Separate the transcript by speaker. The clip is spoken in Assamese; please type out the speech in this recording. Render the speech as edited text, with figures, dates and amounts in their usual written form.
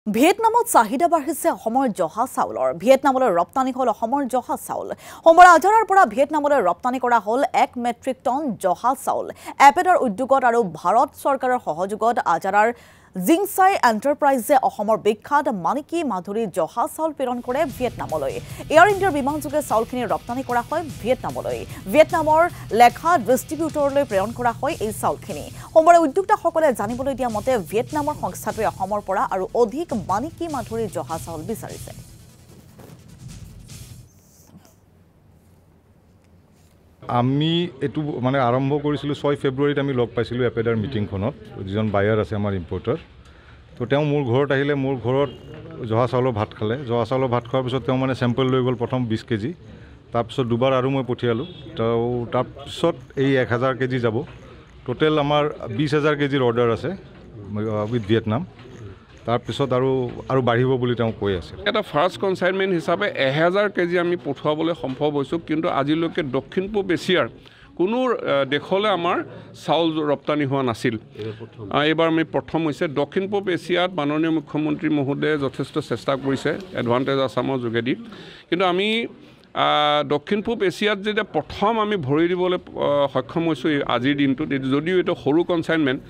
Speaker 1: ভিয়েটনামত চাহিদা বাঢ়িছে অসমৰ জহা চাউলৰ ভিয়েটনামলৈ ৰপ্তানি হ'ল অসমৰ জহা চাউল সোমবাৰে আজাৰাৰ পৰা ভিয়েটনামলৈ ৰপ্তানি কৰা হ'ল 1 মেট্ৰিক টন জহা চাউল এপেডৰ উদ্যোগত আৰু ভাৰত চৰকাৰৰ সহযোগত আজাৰাৰ জিংচাই এণ্টাৰপ্ৰাইজে অসমৰ বিখ্যাত মানিকী মাধুৰী জহা চাউল প্ৰেৰণ কৰে ভিয়েটনামলৈ এয়াৰ ইণ্ডিয়াৰ বিমানযোগে চাউলখিনি ৰপ্তানি কৰা হয় ভিয়েটনামলৈ ভিয়েটনামৰ লেখা ডিষ্ট্ৰিবিউটৰলৈ প্ৰেৰণ কৰা হয় এই চাউলখিনি সোমবাৰে উদ্যোক্তাসকলে জানিবলৈ দিয়া মতে ভিয়েটনামৰ সংস্থাটোৱে অসমৰ পৰা আৰু অধিক মানিকী মাধুৰী জহা চাউল বিচাৰিছে
Speaker 2: আমি এটু মানে আৰম্ভ কৰিছিলোঁ 6 ফেব্ৰুৱাৰীত আমি লগ পাইছিলোঁ এপেডাৰ মিটিংখনত যিজন বায়াৰ আছে আমাৰ ইম্পৰ্টাৰ তো তেওঁ মোৰ ঘৰত আহিলে মোৰ ঘৰত জহা চাউলৰ ভাত খালে জহা চাউলৰ ভাত খোৱাৰ পিছত তেওঁ মানে চেম্পল লৈ গ'ল প্ৰথম 20 কেজি তাৰপিছত দুবাৰ আৰু মই পঠিয়ালোঁ তো তাৰপিছত এই 1000 কেজি যাব টোটেল আমাৰ 20000 কেজিৰ অৰ্ডাৰ আছে উইথ ভিয়েটনাম তাৰপিছত আৰু বাঢ়িব বুলি তেওঁ কৈ আছে
Speaker 3: এটা ফাৰ্ষ্ট কনচাইনমেণ্ট হিচাপে 1000 কেজি আমি পঠোৱাবলৈ সম্ভৱ হৈছোঁ কিন্তু আজিলৈকে দক্ষিণ পূব এছিয়াৰ কোনো দেশলৈ আমাৰ চাউল ৰপ্তানি হোৱা নাছিল এইবাৰ আমি প্ৰথম হৈছে দক্ষিণ পূব এছিয়াত মাননীয় মুখ্যমন্ত্ৰী মহোদয়ে যথেষ্ট চেষ্টা কৰিছে এডভান্টেজ আছামৰ যোগেদি কিন্তু আমি দক্ষিণ পূব এছিয়াত যেতিয়া প্ৰথম আমি ভৰি দিবলৈ সক্ষম হৈছোঁ আজিৰ দিনটোত যদিও এইটো সৰু কনচাইনমেণ্ট